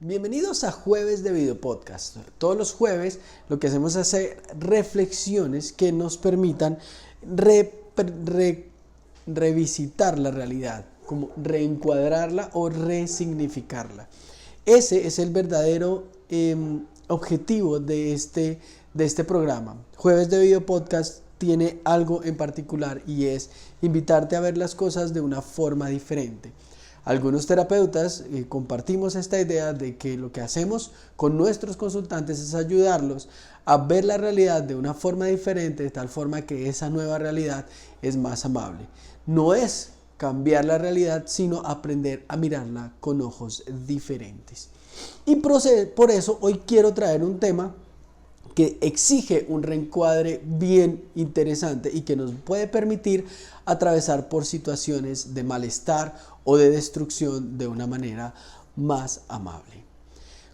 Bienvenidos a Jueves de Video Podcast. Todos los jueves lo que hacemos es hacer reflexiones que nos permitan revisitar la realidad, como reencuadrarla o resignificarla. Ese es el verdadero objetivo de este programa. Jueves de Video Podcast tiene algo en particular y es invitarte a ver las cosas de una forma diferente. Algunos terapeutas compartimos esta idea de que lo que hacemos con nuestros consultantes es ayudarlos a ver la realidad de una forma diferente, de tal forma que esa nueva realidad es más amable. No es cambiar la realidad, sino aprender a mirarla con ojos diferentes. Y por eso hoy quiero traer un tema que exige un reencuadre bien interesante y que nos puede permitir atravesar por situaciones de malestar o de destrucción de una manera más amable.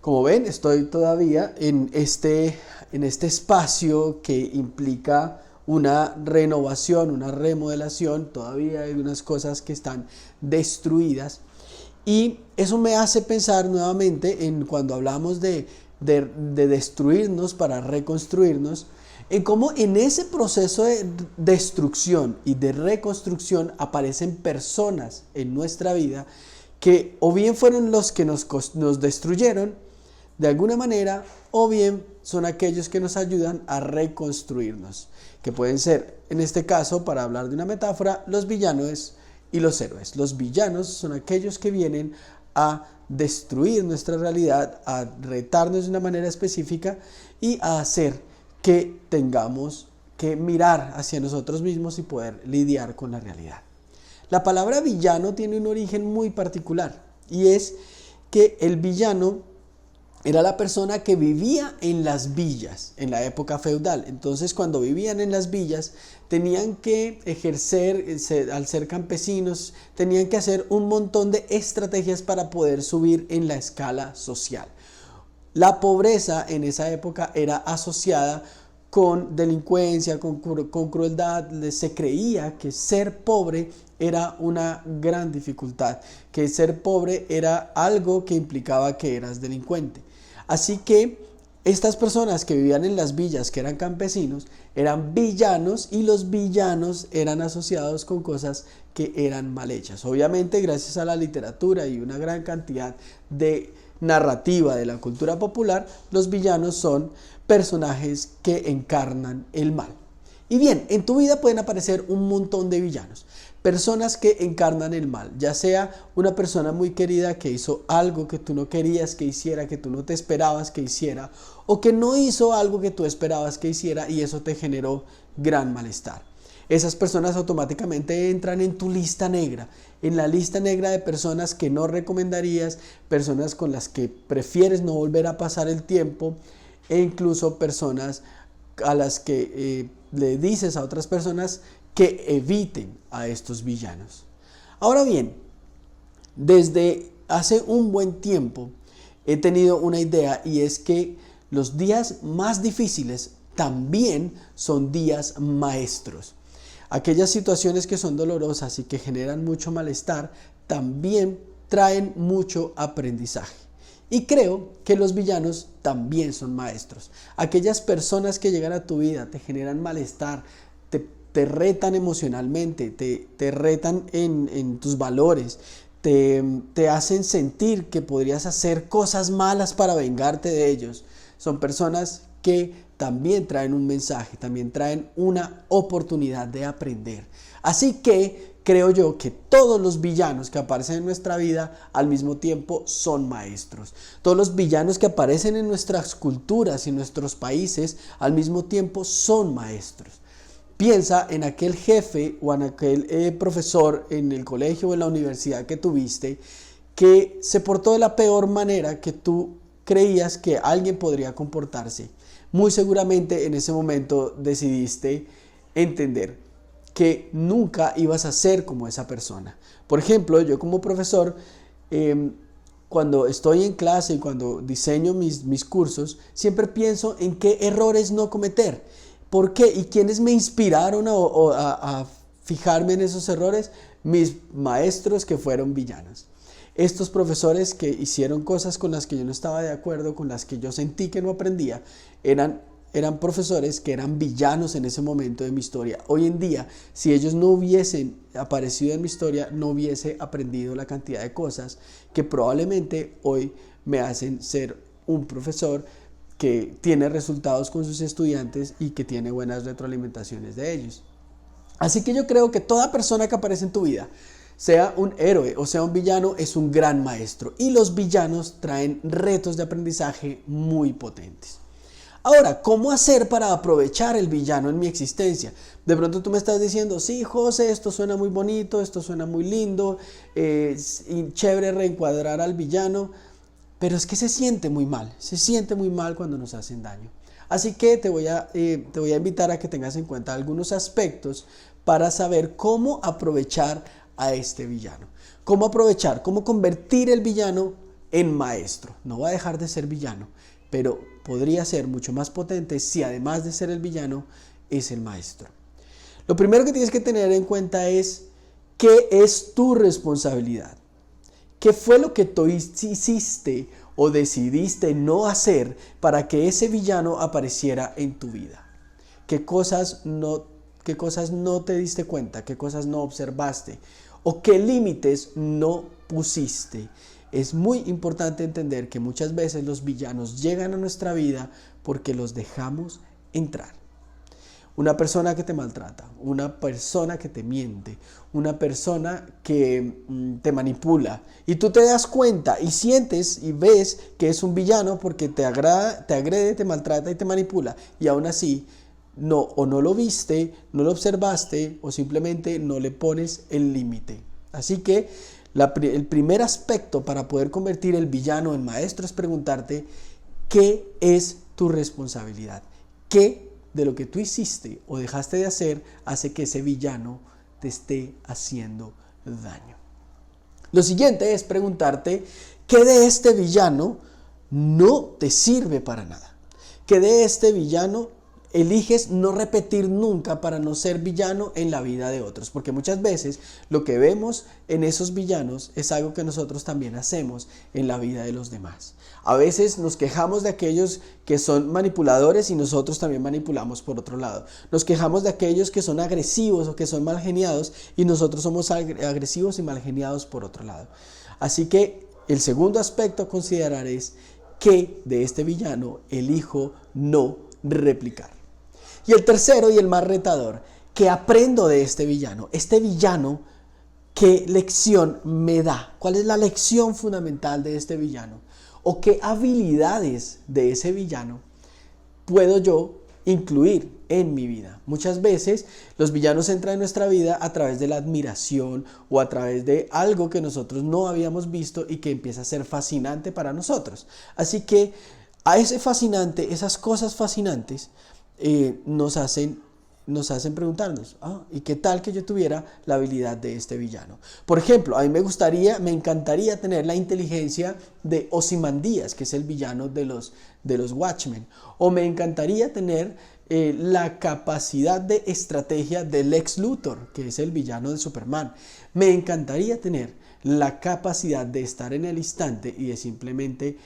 Como ven, estoy todavía en este espacio que implica una renovación, una remodelación. Todavía hay unas cosas que están destruidas y eso me hace pensar nuevamente en cuando hablamos de destruirnos para reconstruirnos, en cómo en ese proceso de destrucción y de reconstrucción aparecen personas en nuestra vida que o bien fueron los que nos destruyeron de alguna manera, o bien son aquellos que nos ayudan a reconstruirnos, que pueden ser, en este caso, para hablar de una metáfora, los villanos y los héroes. Los villanos son aquellos que vienen a destruir nuestra realidad, a retarnos de una manera específica y a hacer que tengamos que mirar hacia nosotros mismos y poder lidiar con la realidad. La palabra villano tiene un origen muy particular y es que el villano era la persona que vivía en las villas en la época feudal. Entonces, cuando vivían en las villas, tenían que ejercer, al ser campesinos, tenían que hacer un montón de estrategias para poder subir en la escala social. La pobreza en esa época era asociada con delincuencia, con crueldad. Se creía que ser pobre era una gran dificultad, que ser pobre era algo que implicaba que eras delincuente. Así que estas personas que vivían en las villas, que eran campesinos, eran villanos y los villanos eran asociados con cosas que eran mal hechas. Obviamente, gracias a la literatura y una gran cantidad de narrativa de la cultura popular, los villanos son personajes que encarnan el mal. Y bien, en tu vida pueden aparecer un montón de villanos, personas que encarnan el mal, ya sea una persona muy querida que hizo algo que tú no querías que hiciera, que tú no te esperabas que hiciera, o que no hizo algo que tú esperabas que hiciera y eso te generó gran malestar. Esas personas automáticamente entran en tu lista negra, en la lista negra de personas que no recomendarías, personas con las que prefieres no volver a pasar el tiempo e incluso personas a las que le dices a otras personas que eviten a estos villanos. Ahora bien, desde hace un buen tiempo he tenido una idea y es que los días más difíciles también son días maestros. Aquellas situaciones que son dolorosas y que generan mucho malestar también traen mucho aprendizaje. Y creo que los villanos también son maestros. Aquellas personas que llegan a tu vida, te generan malestar, te retan emocionalmente, te retan en tus valores, te hacen sentir que podrías hacer cosas malas para vengarte de ellos. Son personas que también traen un mensaje, también traen una oportunidad de aprender. Así que creo yo que todos los villanos que aparecen en nuestra vida al mismo tiempo son maestros. Todos los villanos que aparecen en nuestras culturas y en nuestros países al mismo tiempo son maestros. Piensa en aquel jefe o en aquel profesor en el colegio o en la universidad que tuviste que se portó de la peor manera que tú creías que alguien podría comportarse. Muy seguramente en ese momento decidiste entender que nunca ibas a ser como esa persona. Por ejemplo, yo como profesor, cuando estoy en clase y cuando diseño mis cursos, siempre pienso en qué errores no cometer. ¿Por qué? ¿Y quiénes me inspiraron a fijarme en esos errores? Mis maestros que fueron villanos. Estos profesores que hicieron cosas con las que yo no estaba de acuerdo, con las que yo sentí que no aprendía, eran profesores que eran villanos en ese momento de mi historia. Hoy en día, si ellos no hubiesen aparecido en mi historia, no hubiese aprendido la cantidad de cosas que probablemente hoy me hacen ser un profesor que tiene resultados con sus estudiantes y que tiene buenas retroalimentaciones de ellos. Así que yo creo que toda persona que aparece en tu vida, sea un héroe o sea un villano, es un gran maestro. Y los villanos traen retos de aprendizaje muy potentes. Ahora, ¿cómo hacer para aprovechar el villano en mi existencia? De pronto tú me estás diciendo, sí, José, esto suena muy bonito, esto suena muy lindo, y chévere reencuadrar al villano, pero es que se siente muy mal cuando nos hacen daño. Así que te voy a invitar a que tengas en cuenta algunos aspectos para saber cómo aprovechar a este villano. Cómo aprovechar, cómo convertir el villano en maestro. No va a dejar de ser villano, pero podría ser mucho más potente si además de ser el villano, es el maestro. Lo primero que tienes que tener en cuenta es qué es tu responsabilidad. ¿Qué fue lo que tú hiciste o decidiste no hacer para que ese villano apareciera en tu vida? ¿Qué cosas no te diste cuenta? ¿Qué cosas no observaste? ¿O qué límites no pusiste? Es muy importante entender que muchas veces los villanos llegan a nuestra vida porque los dejamos entrar. Una persona que te maltrata, una persona que te miente, una persona que te manipula y tú te das cuenta y sientes y ves que es un villano porque te agrede, te maltrata y te manipula, y aún así no lo viste, no lo observaste o simplemente no le pones el límite. Así que el primer aspecto para poder convertir el villano en maestro es preguntarte qué es tu responsabilidad, qué de lo que tú hiciste o dejaste de hacer hace que ese villano te esté haciendo daño. Lo siguiente es preguntarte qué de este villano no te sirve para nada, qué de este villano eliges no repetir nunca para no ser villano en la vida de otros, porque muchas veces lo que vemos en esos villanos es algo que nosotros también hacemos en la vida de los demás. A veces nos quejamos de aquellos que son manipuladores y nosotros también manipulamos por otro lado. Nos quejamos de aquellos que son agresivos o que son mal geniados y nosotros somos agresivos y mal geniados por otro lado. Así que el segundo aspecto a considerar es qué de este villano elijo no replicar. Y el tercero y el más retador, ¿qué aprendo de este villano? Este villano, ¿qué lección me da? ¿Cuál es la lección fundamental de este villano? ¿O qué habilidades de ese villano puedo yo incluir en mi vida? Muchas veces los villanos entran en nuestra vida a través de la admiración o a través de algo que nosotros no habíamos visto y que empieza a ser fascinante para nosotros. Así que a ese fascinante, esas cosas fascinantes nos hacen preguntarnos, ¿y qué tal que yo tuviera la habilidad de este villano? Por ejemplo, a mí me encantaría tener la inteligencia de Ozymandias, que es el villano de los Watchmen, o me encantaría tener la capacidad de estrategia de Lex Luthor, que es el villano de Superman. Me encantaría tener la capacidad de estar en el instante y de simplemente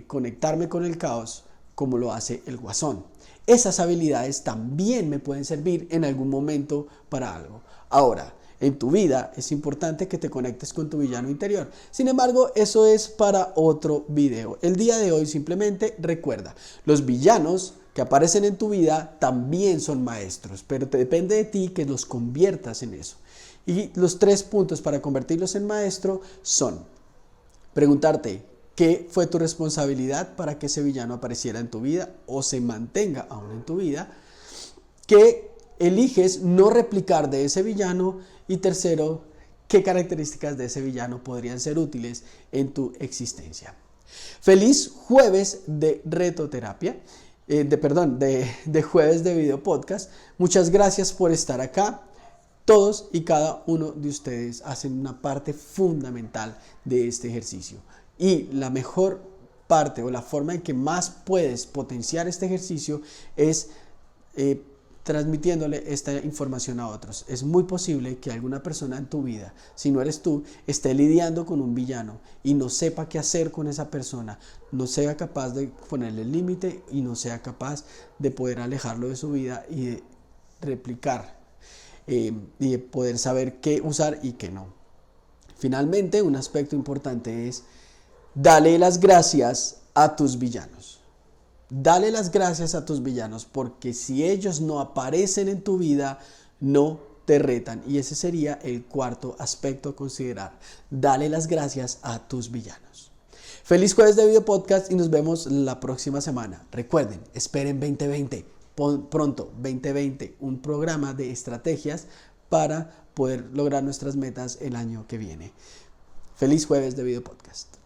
conectarme con el caos como lo hace el Guasón. Esas habilidades también me pueden servir en algún momento para algo. Ahora, en tu vida es importante que te conectes con tu villano interior. Sin embargo, eso es para otro video. El día de hoy simplemente recuerda, los villanos que aparecen en tu vida también son maestros, pero depende de ti que los conviertas en eso. Y los 3 puntos para convertirlos en maestro son preguntarte, ¿qué fue tu responsabilidad para que ese villano apareciera en tu vida o se mantenga aún en tu vida? ¿Qué eliges no replicar de ese villano? Y tercero, ¿qué características de ese villano podrían ser útiles en tu existencia? Feliz jueves de retoterapia, de jueves de video podcast. Muchas gracias por estar acá. Todos y cada uno de ustedes hacen una parte fundamental de este ejercicio. Y la mejor parte o la forma en que más puedes potenciar este ejercicio es transmitiéndole esta información a otros. Es muy posible que alguna persona en tu vida, si no eres tú, esté lidiando con un villano y no sepa qué hacer con esa persona, no sea capaz de ponerle el límite y no sea capaz de poder alejarlo de su vida y de replicar y de poder saber qué usar y qué no. Finalmente, un aspecto importante es: dale las gracias a tus villanos. Dale las gracias a tus villanos, porque si ellos no aparecen en tu vida, no te retan. Y ese sería el cuarto aspecto a considerar. Dale las gracias a tus villanos. Feliz jueves de Video Podcast y nos vemos la próxima semana. Recuerden, esperen 2020, pronto 2020, un programa de estrategias para poder lograr nuestras metas el año que viene. Feliz jueves de Video Podcast.